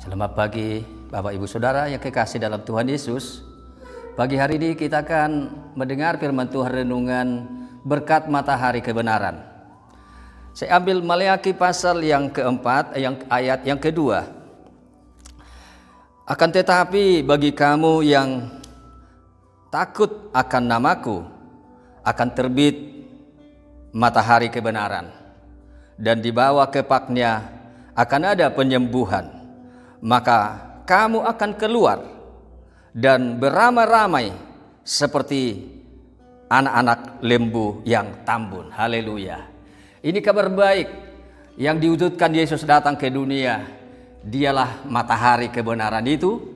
Selamat pagi Bapak Ibu Saudara yang kekasih dalam Tuhan Yesus. Pagi hari ini kita akan mendengar firman Tuhan renungan berkat matahari kebenaran. Saya ambil Maleakhi pasal yang keempat, ayat yang kedua. Akan tetapi bagi kamu yang takut akan namaku, akan terbit matahari kebenaran, dan di bawah kepaknya akan ada penyembuhan. Maka kamu akan keluar dan beramai-ramai seperti anak-anak lembu yang tambun. Haleluya. Ini kabar baik yang diwujudkan Yesus datang ke dunia. Dialah matahari kebenaran itu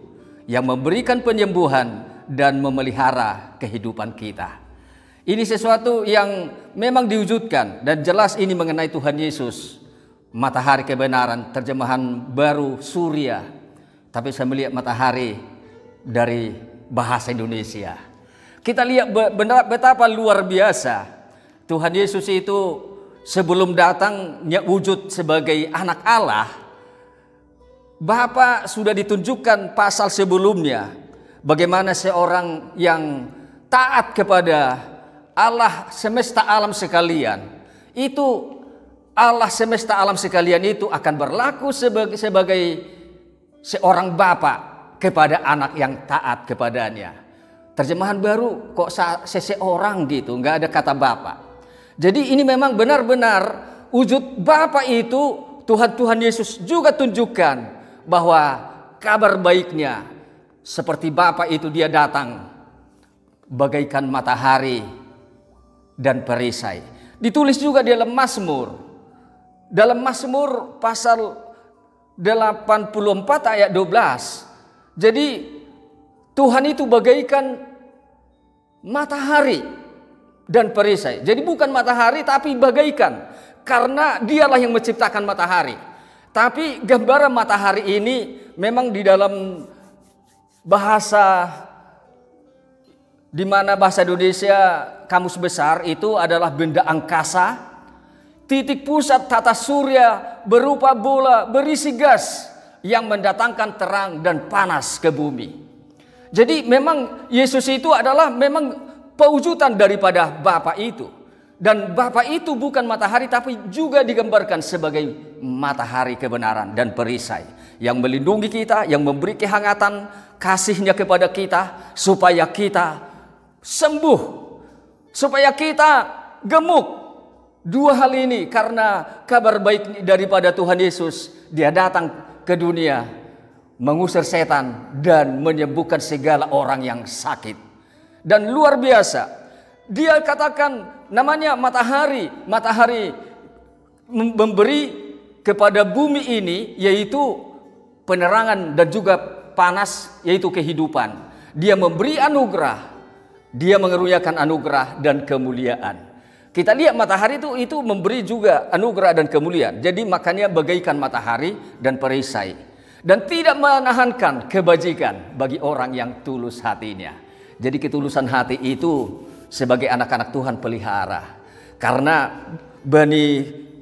yang memberikan penyembuhan dan memelihara kehidupan kita. Ini sesuatu yang memang diwujudkan dan jelas ini mengenai Tuhan Yesus. Matahari kebenaran, terjemahan baru surya. Tapi saya melihat matahari dari bahasa Indonesia. Kita lihat betapa luar biasa Tuhan Yesus itu sebelum datangnya wujud sebagai anak Allah. Bapa sudah ditunjukkan pasal sebelumnya bagaimana seorang yang taat kepada Allah semesta alam sekalian itu, Allah semesta alam sekalian itu akan berlaku sebagai seorang bapa kepada anak yang taat kepadanya. Terjemahan baru kok seseorang gitu, nggak ada kata bapa. Jadi ini memang benar-benar wujud bapa itu Tuhan Yesus juga tunjukkan bahwa kabar baiknya seperti bapa itu dia datang bagaikan matahari dan perisai. Ditulis juga di dalam Mazmur. Dalam Mazmur pasal 84 ayat 12. Jadi Tuhan itu bagaikan matahari dan perisai. Jadi bukan matahari tapi bagaikan. Karena dialah yang menciptakan matahari. Tapi gambaran matahari ini memang di dalam bahasa, di mana bahasa Indonesia kamus besar itu adalah benda angkasa. Titik pusat tata surya berupa bola berisi gas yang mendatangkan terang dan panas ke bumi. Jadi memang Yesus itu adalah memang pewujudan daripada Bapa itu. Dan Bapa itu bukan matahari tapi juga digambarkan sebagai matahari kebenaran dan perisai. Yang melindungi kita, yang memberi kehangatan kasihnya kepada kita supaya kita sembuh, supaya kita gemuk. Dua hal ini karena kabar baik daripada Tuhan Yesus. Dia datang ke dunia mengusir setan dan menyembuhkan segala orang yang sakit. Dan luar biasa. Dia katakan namanya matahari. Matahari memberi kepada bumi ini yaitu penerangan dan juga panas yaitu kehidupan. Dia memberi anugerah. Dia mengeruniakan anugerah dan kemuliaan. Kita lihat matahari itu memberi juga anugerah dan kemuliaan. Jadi makanya bagaikan matahari dan perisai. Dan tidak menahankan kebajikan bagi orang yang tulus hatinya. Jadi ketulusan hati itu sebagai anak-anak Tuhan pelihara. Karena Bani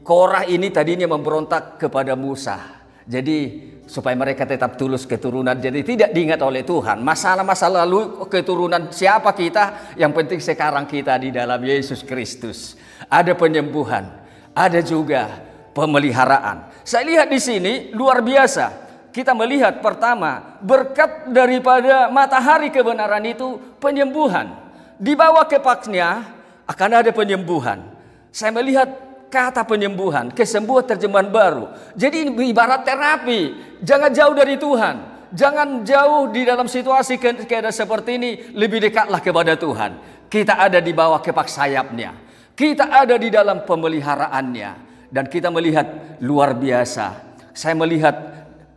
Korah ini tadinya memberontak kepada Musa. Jadi supaya mereka tetap tulus keturunan. Jadi tidak diingat oleh Tuhan. Masa lalu keturunan siapa kita. Yang penting sekarang kita di dalam Yesus Kristus. Ada penyembuhan. Ada juga pemeliharaan. Saya lihat di sini luar biasa. Kita melihat pertama berkat daripada matahari kebenaran itu penyembuhan. Di bawah kepaknya akan ada penyembuhan. Saya melihat kata penyembuhan, kesembuhan terjemahan baru. Jadi ini ibarat terapi. Jangan jauh dari Tuhan. Jangan jauh di dalam situasi keadaan seperti ini. Lebih dekatlah kepada Tuhan. Kita ada di bawah kepak sayapnya. Kita ada di dalam pemeliharaannya. Dan kita melihat luar biasa. Saya melihat,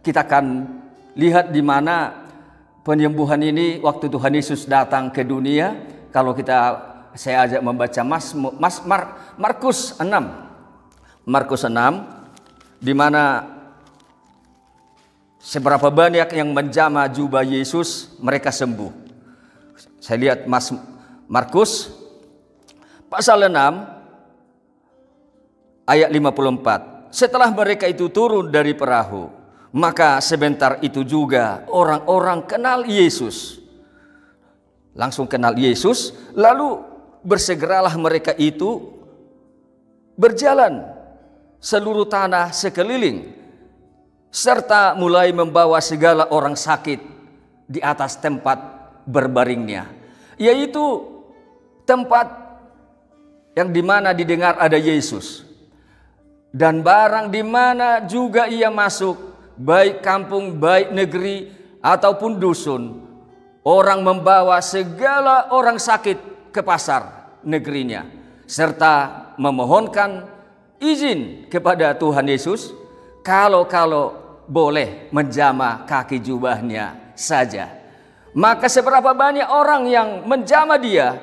kita akan lihat di mana penyembuhan ini waktu Tuhan Yesus datang ke dunia. Kalau saya ajak membaca Markus 6. Markus 6, di mana seberapa banyak yang menjamah jubah Yesus, mereka sembuh. Saya lihat Markus pasal 6 ayat 54. Setelah mereka itu turun dari perahu, Maka sebentar itu juga orang-orang kenal Yesus. Langsung kenal Yesus, lalu bersegeralah mereka itu berjalan seluruh tanah sekeliling, serta mulai membawa segala orang sakit di atas tempat berbaringnya, yaitu tempat yang dimana didengar ada Yesus. Dan barang di mana juga ia masuk, baik kampung, baik negeri, ataupun dusun, orang membawa segala orang sakit ke pasar negerinya, serta memohonkan izin kepada Tuhan Yesus, kalau boleh menjamah kaki jubahnya saja. Maka seberapa banyak orang yang menjamah dia,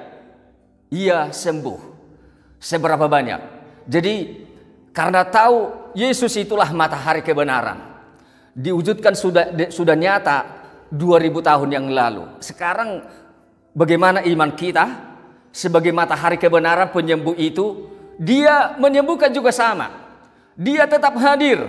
ia sembuh. Seberapa banyak. Jadi karena tahu Yesus itulah matahari kebenaran, diwujudkan sudah nyata 2000 tahun yang lalu. Sekarang bagaimana iman kita sebagai matahari kebenaran penyembuh itu? Dia menyembuhkan juga sama. Dia tetap hadir.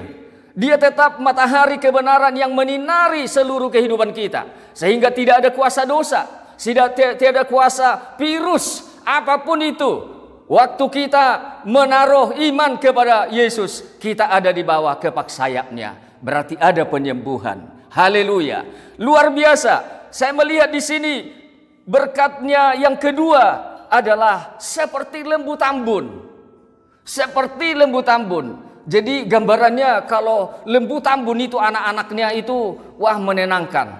Dia tetap matahari kebenaran yang menyinari seluruh kehidupan kita, sehingga tidak ada kuasa dosa, tidak ada kuasa virus apapun itu. Waktu kita menaruh iman kepada Yesus, kita ada di bawah kepak sayapnya. Berarti ada penyembuhan. Haleluya. Luar biasa. Saya melihat di sini berkatnya yang kedua adalah seperti lembu tambun. Seperti lembu tambun. Jadi gambarannya kalau lembu tambun itu anak-anaknya itu wah menenangkan.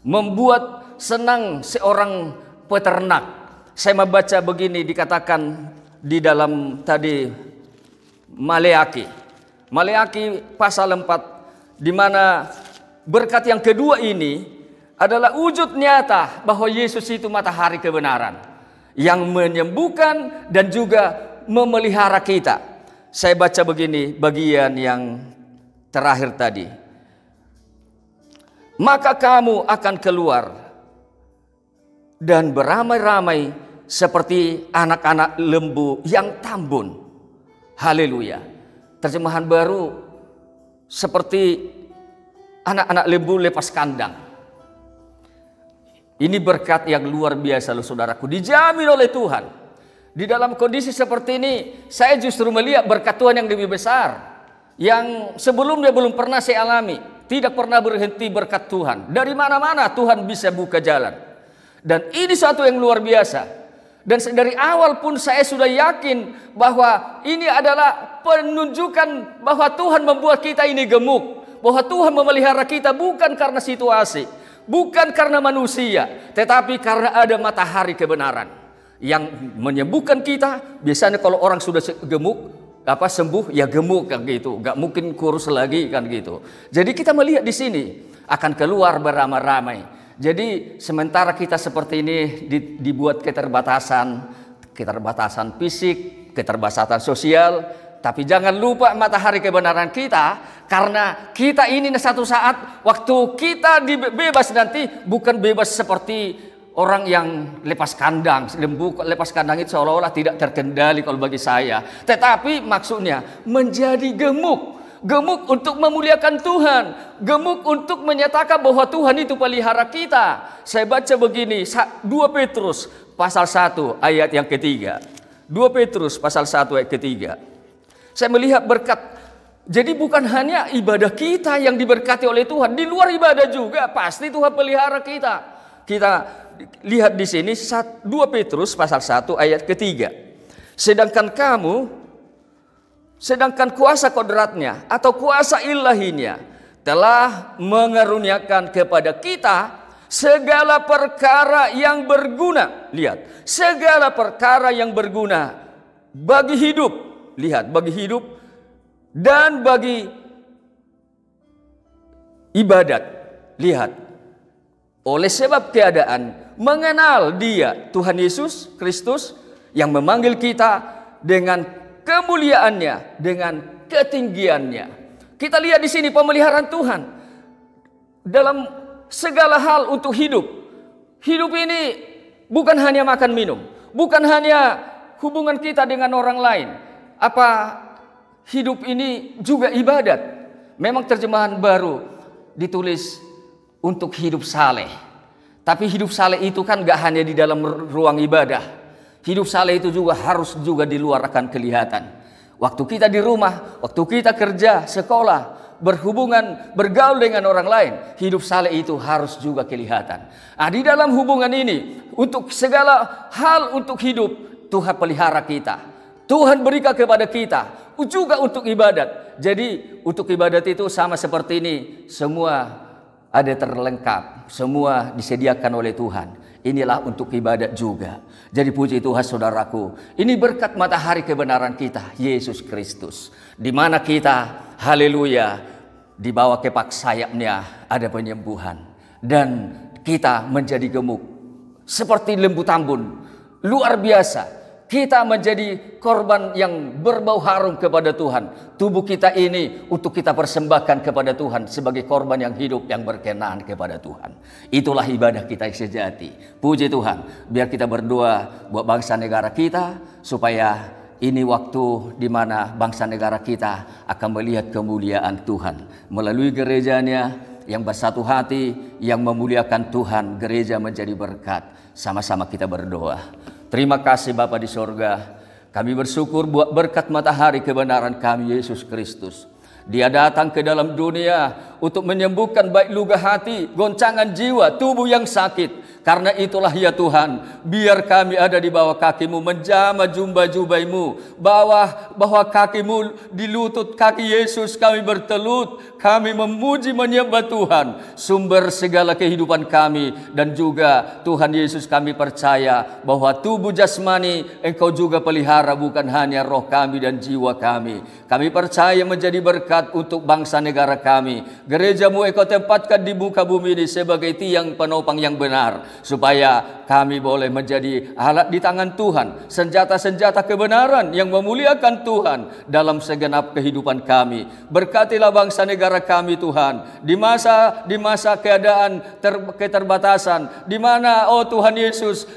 Membuat senang seorang peternak. Saya membaca begini, dikatakan di dalam tadi Maleaki pasal 4, di mana berkat yang kedua ini adalah wujud nyata bahwa Yesus itu matahari kebenaran yang menyembuhkan dan juga memelihara kita. Saya baca begini bagian yang terakhir tadi. Maka kamu akan keluar dan beramai-ramai seperti anak-anak lembu yang tambun. Haleluya. Terjemahan baru, seperti anak-anak lembu lepas kandang. Ini berkat yang luar biasa loh saudaraku, dijamin oleh Tuhan. Di dalam kondisi seperti ini, saya justru melihat berkat Tuhan yang lebih besar, yang sebelumnya belum pernah saya alami. Tidak pernah berhenti berkat Tuhan. Dari mana-mana Tuhan bisa buka jalan. Dan ini suatu yang luar biasa. Dan dari awal pun saya sudah yakin bahwa ini adalah penunjukan bahwa Tuhan membuat kita ini gemuk. Bahwa Tuhan memelihara kita bukan karena situasi, bukan karena manusia, tetapi karena ada matahari kebenaran yang menyembuhkan kita. Biasanya kalau orang sudah gemuk, sembuh ya gemuk kan gitu, nggak mungkin kurus lagi kan gitu. Jadi kita melihat di sini akan keluar beramai-ramai. Jadi sementara kita seperti ini dibuat keterbatasan fisik, keterbatasan sosial, tapi jangan lupa matahari kebenaran kita, karena kita ini satu saat waktu kita bebas nanti bukan bebas seperti orang yang lepas kandang. Lembu lepas kandang itu seolah-olah tidak terkendali kalau bagi saya, tetapi maksudnya menjadi gemuk. Gemuk untuk memuliakan Tuhan, gemuk untuk menyatakan bahwa Tuhan itu pelihara kita. Saya baca begini, 2 Petrus pasal 1 ayat yang ketiga. 2 Petrus pasal 1 ayat ketiga. Saya melihat berkat. Jadi bukan hanya ibadah kita yang diberkati oleh Tuhan, di luar ibadah juga pasti Tuhan pelihara kita. Kita lihat di sini 2 Petrus pasal 1 ayat ketiga. Sedangkan kuasa kodratnya atau kuasa ilahinya telah mengaruniakan kepada kita segala perkara yang berguna. Lihat, segala perkara yang berguna bagi hidup. Lihat, bagi hidup dan bagi ibadat. Lihat, oleh sebab keadaan mengenal Dia, Tuhan Yesus Kristus, yang memanggil kita dengan kemuliaannya, dengan ketinggiannya. Kita lihat di sini pemeliharaan Tuhan dalam segala hal untuk hidup. Hidup ini bukan hanya makan minum, bukan hanya hubungan kita dengan orang lain. Hidup ini juga ibadat. Memang terjemahan baru ditulis untuk hidup saleh. Tapi hidup saleh itu kan gak hanya di dalam ruang ibadah. Hidup saleh itu juga harus juga di luar akan kelihatan. Waktu kita di rumah, waktu kita kerja, sekolah, berhubungan, bergaul dengan orang lain, hidup saleh itu harus juga kelihatan. Nah, di dalam hubungan ini, untuk segala hal untuk hidup, Tuhan pelihara kita. Tuhan berikan kepada kita, juga untuk ibadat. Jadi untuk ibadat itu sama seperti ini, semua ada terlengkap, semua disediakan oleh Tuhan. Inilah untuk ibadat juga. Jadi puji Tuhan saudaraku, ini berkat matahari kebenaran kita, Yesus Kristus. Di mana kita, haleluya, dibawa kepak sayapnya ada penyembuhan. Dan kita menjadi gemuk, seperti lembu tambun, luar biasa. Kita menjadi korban yang berbau harum kepada Tuhan. Tubuh kita ini untuk kita persembahkan kepada Tuhan sebagai korban yang hidup, yang berkenan kepada Tuhan. Itulah ibadah kita yang sejati. Puji Tuhan. Biar kita berdoa buat bangsa negara kita, supaya ini waktu di mana bangsa negara kita akan melihat kemuliaan Tuhan. Melalui gerejanya yang bersatu hati, yang memuliakan Tuhan, gereja menjadi berkat. Sama-sama kita berdoa. Terima kasih Bapa di sorga. Kami bersyukur buat berkat matahari kebenaran kami, Yesus Kristus. Dia datang ke dalam dunia untuk menyembuhkan baik luka hati, goncangan jiwa, tubuh yang sakit. Karena itulah ya Tuhan, biar kami ada di bawah kaki-Mu, menjamah jubah-jubah-Mu, bahwa kaki-Mu di lutut kaki Yesus kami bertelut, kami memuji menyembah Tuhan, sumber segala kehidupan kami. Dan juga Tuhan Yesus, kami percaya bahwa tubuh jasmani Engkau juga pelihara, bukan hanya roh kami dan jiwa kami. Kami percaya menjadi berkat untuk bangsa negara kami. Gereja-Mu Engkau tempatkan di muka bumi ini sebagai tiang penopang yang benar, supaya kami boleh menjadi alat di tangan Tuhan, senjata-senjata kebenaran yang memuliakan Tuhan dalam segenap kehidupan kami. Berkatilah bangsa negara kami Tuhan, di masa keadaan keterbatasan, di mana Tuhan Yesus,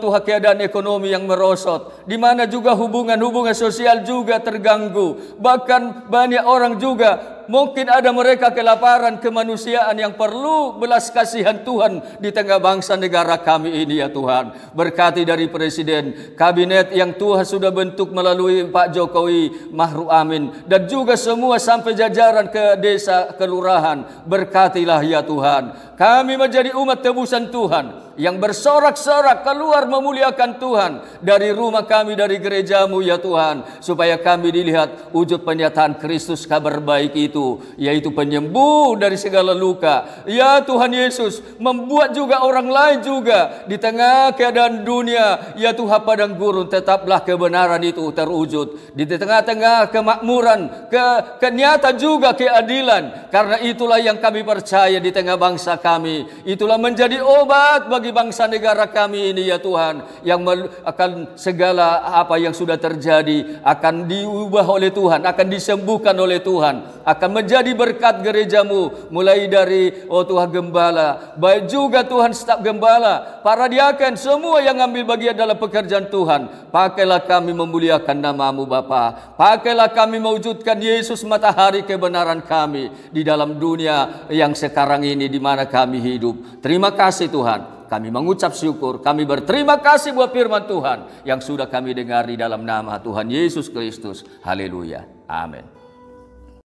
Tuhan keadaan ekonomi yang merosot, di mana juga hubungan-hubungan sosial juga terganggu, bahkan banyak orang juga mungkin ada mereka kelaparan kemanusiaan yang perlu belas kasihan Tuhan di tengah bangsa negara kami ini ya Tuhan. Berkati dari Presiden, Kabinet yang Tuhan sudah bentuk melalui Pak Jokowi Ma'ruf Amin, dan juga semua sampai jajaran ke desa, kelurahan. Berkatilah ya Tuhan. Kami menjadi umat tebusan Tuhan yang bersorak-sorak keluar memuliakan Tuhan dari rumah kami, dari gereja-Mu ya Tuhan, supaya kami dilihat wujud penyataan Kristus, kabar baik itu, yaitu penyembuh dari segala luka. Ya Tuhan Yesus, membuat juga orang lain juga di tengah keadaan dunia, ya Tuhan padang gurun, tetaplah kebenaran itu terwujud. Di tengah-tengah kemakmuran, kenyata juga keadilan. Karena itulah yang kami percaya di tengah bangsa kami. Itulah menjadi obat bagi bangsa negara kami ini ya Tuhan, yang akan segala apa yang sudah terjadi akan diubah oleh Tuhan, akan disembuhkan oleh Tuhan, akan menjadi berkat gereja-Mu, mulai dari Tuhan gembala, baik juga Tuhan staf gembala, para diaken, semua yang ambil bagian dalam pekerjaan Tuhan. Pakailah kami memuliakan nama-Mu Bapa, pakailah kami mewujudkan Yesus matahari kebenaran kami di dalam dunia yang sekarang ini di mana kami hidup. Terima kasih Tuhan. Kami mengucap syukur, kami berterima kasih buat firman Tuhan yang sudah kami dengar di dalam nama Tuhan Yesus Kristus. Haleluya. Amin.